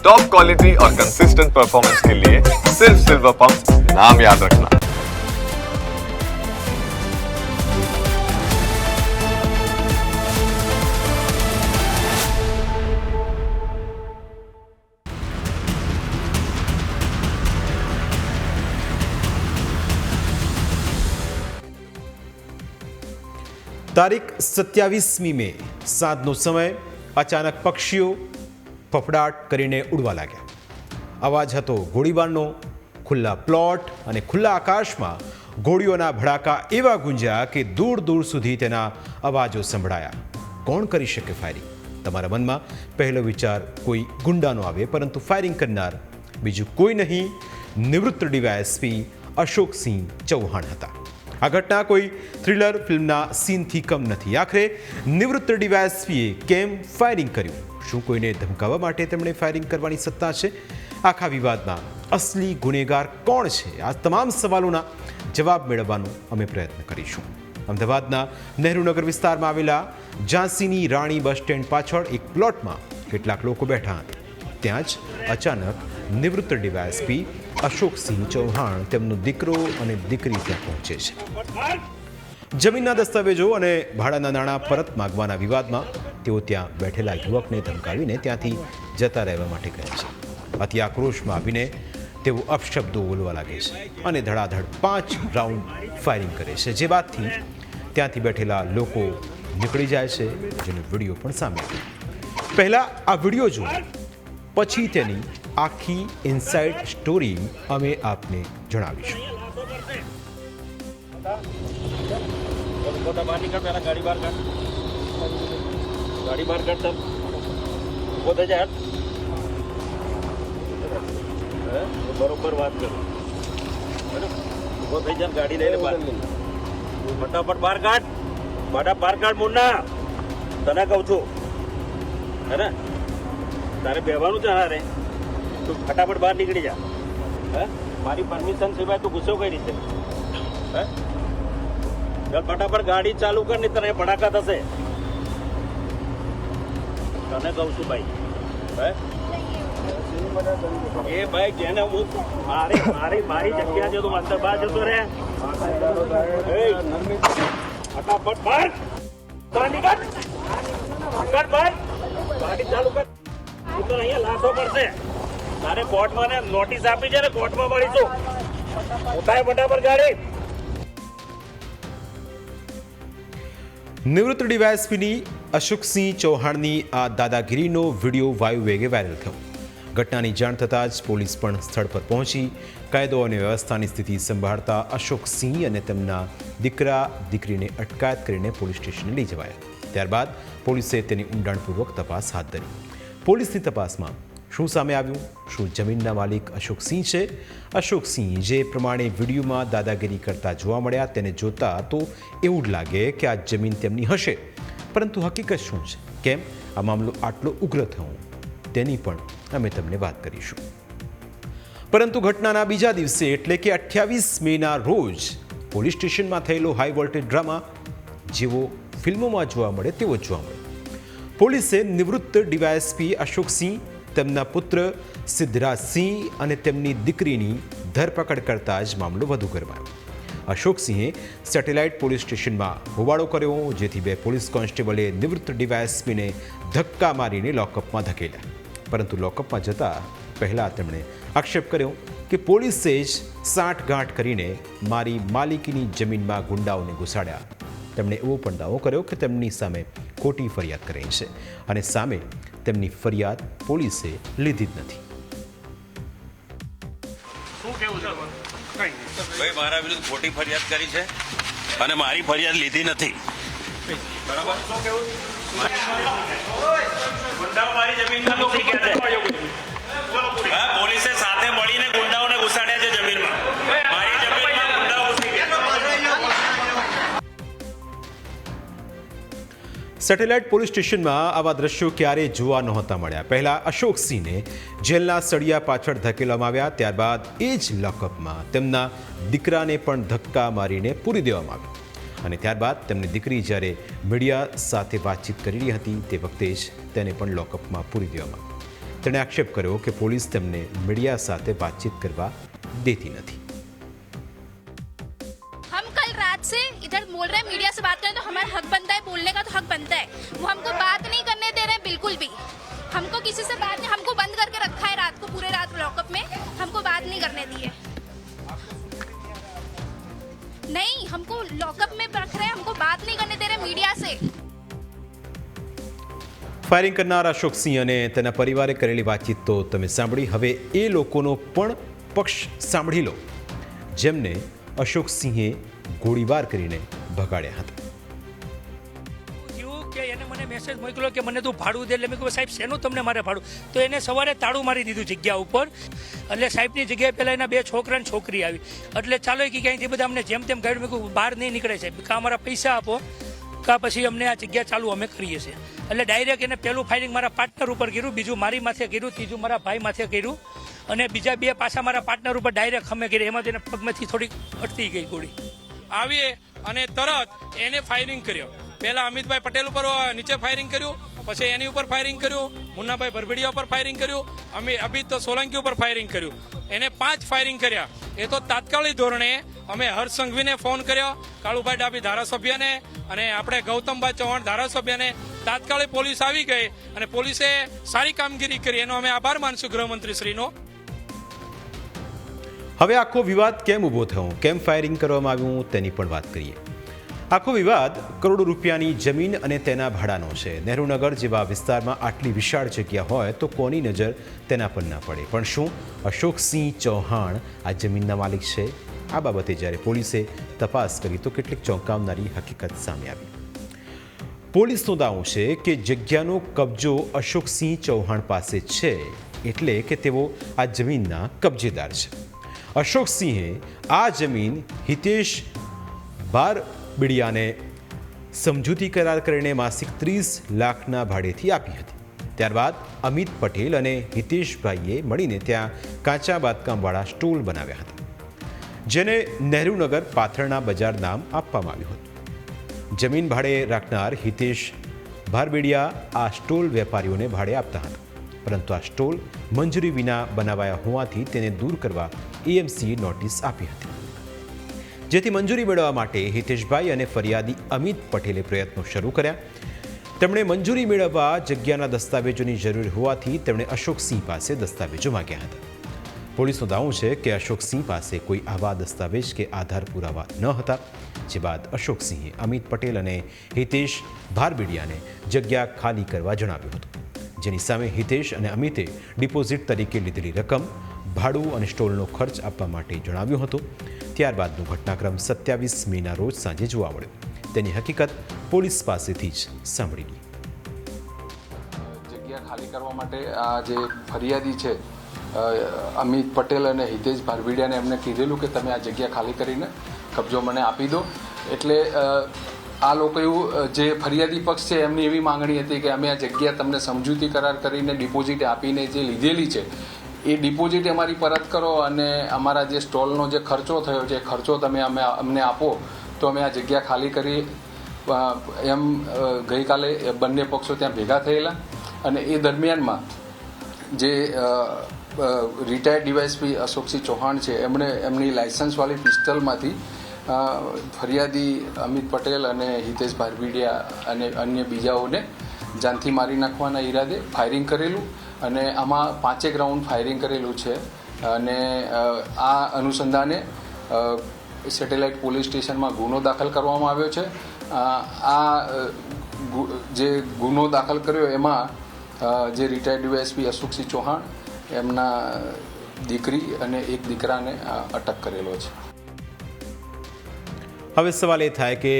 Top quality और consistent performance के लिए सिर्फ सिल्वर पंप नाम याद रखना। તારીખ 27મી મે સાંજનો સમય અચાનક પક્ષીઓ ફફડાટ કરીને ઉડવા લાગ્યા। અવાજ હતો ગોળીબારનો। ખુલ્લા પ્લોટ અને ખુલ્લા આકાશમાં ગોળીઓના ભડાકા એવા ગુંજ્યા કે દૂર દૂર સુધી તેના અવાજો સંભળાયા। કોણ કરી શકે ફાયરિંગ? તમારા મનમાં પહેલો વિચાર કોઈ ગુંડાનો આવે, પરંતુ ફાયરિંગ કરનાર બીજું કોઈ નહીં, નિવૃત્ત ડીવાયએસપી અશોકસિંહ ચૌહાણ હતા। આ ઘટના કોઈ થ્રિલર ફિલ્મના સીનથી કમ નથી। આખરે નિવૃત્ત ડીવાયએસપીએ કેમ ફાયરિંગ કર્યું? શું કોઈને ધમકાવવા માટે તેમણે ફાયરિંગ કરવાની સત્તા છે? આખા વિવાદમાં અસલી ગુનેગાર કોણ છે? આ તમામ સવાલોના જવાબ મેળવવાનો અમે પ્રયત્ન કરીશું। અમદાવાદના નહેરુનગર વિસ્તારમાં આવેલા ઝાંસીની રાણી બસ સ્ટેન્ડ પાછળ એક પ્લોટમાં કેટલાક લોકો બેઠા હતા। ત્યાં જ અચાનક નિવૃત્ત ડીવાયએસપી અશોકસિંહ ચૌહાણ, તેમનો દીકરો અને દીકરી ત્યાં પહોંચે છે। જમીનના દસ્તાવેજો અને ભાડાના નાણાં પરત માગવાના વિવાદમાં તેઓ ત્યાં બેઠેલા યુવકને ધમકાવીને ત્યાંથી જતા રહેવા માટે કહે છે। અતિ આક્રોશમાં આવીને તેઓ અપશબ્દો બોલવા લાગે છે અને ધડાધડ 5 રાઉન્ડ ફાયરિંગ કરે છે, જે બાદથી ત્યાંથી બેઠેલા લોકો નીકળી જાય છે, જેનો વિડીયો પણ સામે આવ્યો। પહેલાં આ વિડીયો જુઓ, પછી તેની આખી ઇનસાઇડ સ્ટોરી અમે આપને જણાવીશું। બરોબર વાત કરું, ઉભો થઈ જાય, ગાડી લઈને ફટાફટ બહાર કાઢ, બહાર કાઢ મુન્ના, તને કહું છું, હે ને? તારે બેવાનું છે રે, તું ફટાફટ બહાર નીકળી જા। હે, મારી પરમિશન સિવાય તું ગુસ્સો કઈ રીતે? હે, ચાલ ફટાફટ ગાડી ચાલુ કર, નહીં તને ભડાકા થશે, તને કહું છું ભાઈ। હે, એ ભાઈ જેને હું મારી જગ્યા છે, તું અંદર બહાર જતો રે, ફટાફટ બહાર નીકળ, બહાર ગાડી ચાલુ કર, તો અહીંયા લાશો પડશે, તારે કોર્ટમાં ને નોટિસ આપી છે ને, કોર્ટમાં મળીશું, ઉતાય ફટાફટ ગાડી। નિવૃત્ત ડીવાયએસપીની અશોકસિંહ ચૌહાણની આ દાદાગીરીનો વિડીયો વાયુ વેગે વાયરલ થયો। ઘટનાની જાણ થતાં જ પોલીસ પણ સ્થળ પર પહોંચી કાયદો અને વ્યવસ્થાની સ્થિતિ સંભાળતા અશોકસિંહ અને તેમના દીકરીને અટકાયત કરીને પોલીસ સ્ટેશને લઈ જવાયા। ત્યારબાદ પોલીસે તેની ઊંડાણપૂર્વક તપાસ હાથ ધરી। પોલીસની તપાસમાં શું સામે આવ્યું? શું જમીનના માલિક અશોકસિંહ છે? અશોકસિંહ જે પ્રમાણે વિડીયોમાં દાદાગીરી કરતા જોવા મળ્યા, તેને જોતા તો એવું જ લાગે કે આ જમીન તેમની હશે, પરંતુ હકીકત શું છે? કેમ આ મામલો આટલો ઉગ્ર થયો, તેની પણ અમે તમને વાત કરીશું। પરંતુ ઘટનાના બીજા દિવસે એટલે કે 28 મેના રોજ પોલીસ સ્ટેશનમાં થયેલો હાઈ વોલ્ટેજ ડ્રામા જેવો ફિલ્મોમાં જોવા મળે તેવો જ જોવા મળ્યો। પોલીસે નિવૃત્ત ડીવાયએસપી અશોકસિંહ, તેમના પુત્ર સિદ્ધરાજસિંહ અને તેમની દીકરીની ધરપકડ કરતા જ મામલો વધુ ગરમાયો। અશોકસિંહે સેટેલાઇટ પોલીસ સ્ટેશનમાં હોબાળો કર્યો, જેથી 2 પોલીસ કોન્સ્ટેબલે નિવૃત્ત ડીવાયએસપીને ધક્કા મારીને લોકઅપમાં ધકેલ્યા। પરંતુ લોકઅપમાં જતા પહેલાં તેમણે આક્ષેપ કર્યો કે પોલીસે જ સાંઠગાંઠ કરીને મારી માલિકીની જમીનમાં ગુંડાઓને ઘુસાડ્યા। તેમણે એવો પણ દાવો કર્યો કે તેમની સામે ખોટી ફરિયાદ કરાઈ છે અને સામે તેમની ફરિયાદ પોલીસે લીધી જ નથી। શું કેવું છે ભાઈ? મારા વિરુદ્ધ ખોટી ફરિયાદ કરી છે અને મારી ફરિયાદ લીધી નથી, બરાબર? શું કેવું? ગુંડાઓ મારી જમીનમાં ઘૂસી ગયા છે। પોલીસે સાથે મળીને ગુંડાઓને ઘુસાડ્યા છે જમીનમાં, મારી જમીનમાં ગુંડાઓ ઘૂસી ગયા। સેટેલાઇટ પોલીસ સ્ટેશનમાં આવા દ્રશ્યો ક્યારેય જોવા નહોતા મળ્યા। પહેલા અશોકસિંહને જેલના સળિયા પાછળ ધકેલવામાં આવ્યા, ત્યારબાદ એ જ લોકઅપમાં તેમના દીકરાને પણ ધક્કા મારીને પૂરી દેવામાં આવ્યો અને ત્યારબાદ તેમની દીકરી જ્યારે મીડિયા સાથે વાતચીત કરી રહી હતી તે વખતે જ તેને પણ લોકઅપમાં પૂરી દેવામાં આવી। તેણે આક્ષેપ કર્યો કે પોલીસ તેમને મીડિયા સાથે વાતચીત કરવા દેતી નથી. हम कल रात से इधर बोल रहे हैं मीडिया से बात करें तो हमारा हक बनता है, बोलने का तो हक बनता है. वो हमको बात नहीं करने दे रहे हैं बिल्कुल भी. हमको किसी से बात नहीं, हमको बंद करके रखा है रात को, पूरे रात लॉकअप में हमको बात नहीं करने दी है. नहीं, हमको लॉकअप में रख रहे हैं, हमको बात नहीं करने दे रहे मीडिया से. ફાયરિંગ કરનાર અશોકસિંહ અને તેના પરિવારે કરેલી વાતચીત તો તમે સાંભળી. હવે એ લોકોનો પણ પક્ષ સાંભળી લો જેમને અશોકસિંહે ગોળીબાર કરીને ભગાડ્યા હતા. થયું કે એને મને મેસેજ મોકલ્યો કે મને તું ભાડું દે. એટલે મેં કહ્યું સાહેબ શેનું તમને મારે ભાડું? તો એને સવારે તાળું મારી દીધું જગ્યા ઉપર. એટલે સાહેબની જગ્યાએ પહેલાં એના 2 છોકરા ને છોકરી આવી. એટલે ચાલો કે ક્યાંયથી બધા અમને જેમ તેમ ગાડ્યું. મેં કહ્યું બહાર નહીં નીકળે સાહેબ, કાં અમારા પૈસા આપો કાં પછી અમને આ જગ્યા ચાલુ અમે કરીએ છીએ. એટલે ડાયરેક્ટ એને પહેલું ફાયરિંગ મારા પાર્ટનર ઉપર કર્યું, બીજું મારી માથે કર્યું, ત્રીજું મારા ભાઈ માથે કર્યું અને બીજા 2 પાછા મારા પાર્ટનર ઉપર ડાયરેક્ટ અમે કર્યા. એમાં તેને પગમાંથી થોડીક અટકી ગઈ ગોળી. આવીએ અને તરત એને ફાયરિંગ કર્યો. પહેલા અમિતભાઈ પટેલ ઉપર નીચે ફાયરિંગ કર્યું, પછી એની ઉપર ફાયરિંગ કર્યું, મુન્નાભાઈ ભરભડિયા ઉપર ફાયરિંગ કર્યું, અમિત સોલંકી ઉપર ફાયરિંગ કર્યું. એને 5 ફાયરિંગ કર્યા. એ તો તાત્કાલિક ધોરણે અમે હર્ષ સંઘવીને ફોન કર્યો, કાળુભાઈ ડાભી ધારાસભ્યને અને આપણે ગૌતમભાઈ ચૌહાણ ધારાસભ્યને. તાત્કાલિક પોલીસ આવી ગઈ અને પોલીસે સારી કામગીરી કરી. એનો અમે આભાર માનશું ગૃહમંત્રીશ્રીનો. હવે આખો વિવાદ કેમ ઊભો થયો, કેમ ફાયરિંગ કરવામાં આવ્યું તેની પણ વાત કરીએ. આખો વિવાદ કરોડો રૂપિયાની જમીન અને તેના ભાડાનો છે. નહેરુનગર જેવા વિસ્તારમાં આટલી વિશાળ જગ્યા હોય તો કોની નજર તેના પર ના પડે? પણ શું અશોકસિંહ ચૌહાણ આ જમીનના માલિક છે? આ બાબતે જ્યારે પોલીસે તપાસ કરી તો કેટલીક ચોંકાવનારી હકીકત સામે આવી. પોલીસનો દાવો છે કે જગ્યાનો કબજો અશોકસિંહ ચૌહાણ પાસે છે, એટલે કે તેઓ આ જમીનના કબજેદાર છે. અશોકસિંહે આ જમીન હિતેશ બારબીડિયાને સમજૂતી કરાર કરીને માસિક 30 લાખના ભાડેથી આપી હતી. ત્યારબાદ અમિત પટેલ અને હિતેશભાઈએ મળીને ત્યાં કાચા બાંધકામવાળા સ્ટોલ બનાવ્યા હતા, જેને નહેરુનગર પાથરણા બજાર નામ આપવામાં આવ્યું હતું. જમીન ભાડે રાખનાર હિતેશ બારબીડિયા આ સ્ટોલ વેપારીઓને ભાડે આપતા હતા, પરંતુ આ સ્ટોલ મંજૂરી વિના બનાવાયા હોવાથી તેને દૂર કરવા એએમસીએ નોટિસ આપી હતી. જેથી મંજૂરી મેળવવા માટે હિતેશભાઈ અને ફરિયાદી અમિત પટેલે પ્રયત્નો શરૂ કર્યા. તેમણે મંજૂરી મેળવવા જગ્યાના દસ્તાવેજોની જરૂર હોવાથી તેમણે અશોકસિંહ પાસે દસ્તાવેજો માંગ્યા હતા. પોલીસનો દાવો છે કે અશોકસિંહ પાસે કોઈ આવા દસ્તાવેજ કે આધાર પુરાવા ન હતા. જે બાદ અશોકસિંહે અમિત પટેલ અને હિતેશ બારબીડિયાને જગ્યા ખાલી કરવા જણાવ્યું હતું, જેની સામે હિતેશ અને અમિતે ડિપોઝિટ તરીકે લીધેલી રકમ, ભાડું અને સ્ટોલનો ખર્ચ આપવા માટે જણાવ્યું હતું. ત્યારબાદનો ઘટનાક્રમ 27 મેના રોજ સાંજે જોવા મળ્યો. તેની હકીકત પોલીસ પાસેથી જ સાંભળી લીધી. જગ્યા ખાલી કરવા માટે આ જે ફરિયાદી છે અમિત પટેલ અને હિતેશ બારબીડિયાને એમને કીધેલું કે તમે આ જગ્યા ખાલી કરીને કબજો મને આપી દો. એટલે આ લોકો એવું જે ફરિયાદી પક્ષ છે એમની એવી માંગણી હતી કે અમે આ જગ્યા તમને સમજૂતી કરાર કરીને ડિપોઝિટ આપીને જે લીધેલી છે એ ડિપોઝિટ અમારી પરત કરો અને અમારા જે સ્ટોલનો જે ખર્ચો થયો છે એ ખર્ચો તમે અમને આપો તો અમે આ જગ્યા ખાલી કરી. એમ ગઈકાલે બંને પક્ષો ત્યાં ભેગા થયેલા અને એ દરમિયાનમાં જે રિટાયર્ડ ડીવાયએસપી અશોકસિંહ ચૌહાણ છે એમણે એમની લાયસન્સવાળી પિસ્તલમાંથી ફરિયાદી અમિત પટેલ અને હિતેશ બારબીડિયા અને અન્ય બીજાઓને જાનથી મારી નાખવાના ઈરાદે ફાયરિંગ કરેલું અને આમાં 5 રાઉન્ડ ફાયરિંગ કરેલું છે. અને આ અનુસંધાને સેટેલાઇટ પોલીસ સ્ટેશનમાં ગુનો દાખલ કરવામાં આવ્યો છે. આ જે ગુનો દાખલ કર્યો એમાં જે રિટાયર્ડ ડીવાયએસપી અશોકસિંહ ચૌહાણ એમના દીકરી અને એક દીકરાને અટક કરેલો છે. હવે સવાલ એ થાય કે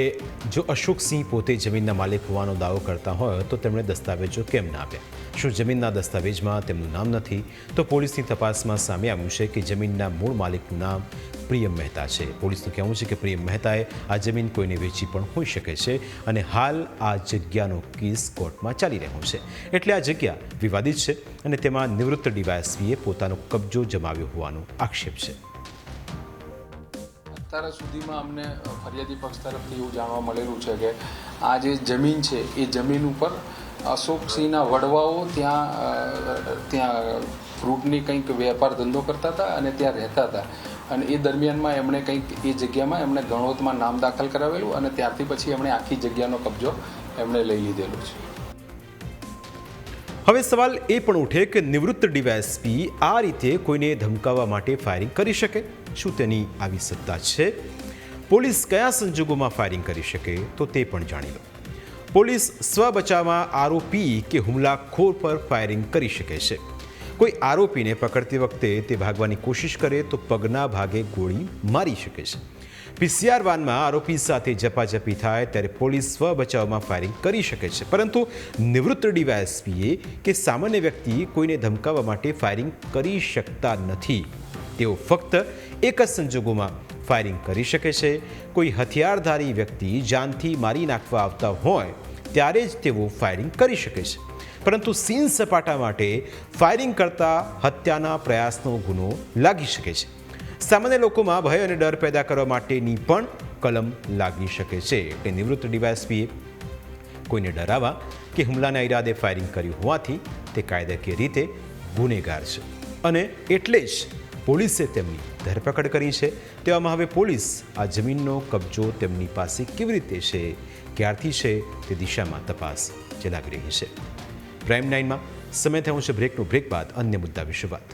જો અશોકસિંહ પોતે જમીનના માલિક હોવાનો દાવો કરતા હોય તો તેમણે દસ્તાવેજો કેમ ના આપ્યા? શું જમીનના દસ્તાવેજમાં તેમનું નામ નથી? તો પોલીસની તપાસમાં સામે આવ્યું છે કે જમીનના મૂળ માલિકનું નામ પ્રિયમ મહેતા છે. પોલીસનું કહેવું છે કે પ્રિયમ મહેતાએ આ જમીન કોઈને વેચી પણ હોઈ શકે છે અને હાલ આ જગ્યાનો કેસ કોર્ટમાં ચાલી રહ્યો છે. એટલે આ જગ્યા વિવાદિત છે અને તેમાં નિવૃત્ત ડીવાયએસપીએ પોતાનો કબજો જમાવ્યો હોવાનો આક્ષેપ છે. અત્યાર સુધીમાં અમને ફરિયાદી પક્ષ તરફથી એવું જાણવા મળેલું છે કે આ જે જમીન છે એ જમીન ઉપર અશોકસિંહના વડવાઓ ત્યાં ફ્રૂટની કંઈક વેપાર ધંધો કરતા હતા અને ત્યાં રહેતા હતા અને એ દરમિયાનમાં એમણે કંઈક એ જગ્યામાં એમણે ગણોતમાં નામ દાખલ કરાવેલું અને ત્યારથી પછી એમણે આખી જગ્યાનો કબજો એમણે લઈ લીધેલો છે. હવે સવાલ એ પણ ઉઠે કે નિવૃત્ત ડીવાયએસપી આ રીતે કોઈને ધમકાવવા માટે ફાયરિંગ કરી શકે? શું તેની આવી સત્તા છે? પોલીસ કયા સંજોગોમાં ફાયરિંગ કરી શકે તો તે પણ જાણી લો. પોલીસ સ્વ બચાવમાં આરોપી કે હુમલાખોર પર ફાયરિંગ કરી શકે છે. કોઈ આરોપીને પકડતી વખતે તે ભાગવાની કોશિશ કરે તો પગના ભાગે ગોળી મારી શકે છે. પીસીઆર વાનમાં આરોપી સાથે ઝપાઝપી થાય ત્યારે પોલીસ સ્વ બચાવમાં ફાયરિંગ કરી શકે છે. પરંતુ નિવૃત્ત ડીવાયએસપીએ કે સામાન્ય વ્યક્તિ કોઈને ધમકાવવા માટે ફાયરિંગ કરી શકતા નથી. તેઓ ફક્ત એક જ સંજોગોમાં ફાયરિંગ કરી શકે છે. કોઈ હથિયારધારી વ્યક્તિ જાનથી મારી નાખવા આવતા હોય ત્યારે જ તેઓ ફાયરિંગ કરી શકે છે. પરંતુ સીન સપાટા માટે ફાયરિંગ કરતા હત્યાના પ્રયાસનો ગુનો લાગી શકે છે. સામાન્ય લોકોમાં ભય અને ડર પેદા કરવા માટેની પણ કલમ લાગી શકે છે. એટલે નિવૃત્ત ડીવાયએસપીએ કોઈને ડરાવવા કે હુમલાના ઈરાદે ફાયરિંગ કર્યું હોવાથી તે કાયદાકીય રીતે ગુનેગાર છે અને એટલે જ પોલીસે તેમની ધરપકડ કરી છે. તેવામાં હવે પોલીસ આ જમીનનો કબજો તેમની પાસે કેવી રીતે છે, ક્યારથી છે તે દિશામાં તપાસ ચલાવી રહી છે. પ્રાઇમ 9માં સમય થયો છે બ્રેકનો. બ્રેક બાદ અન્ય મુદ્દા વિશે વાત.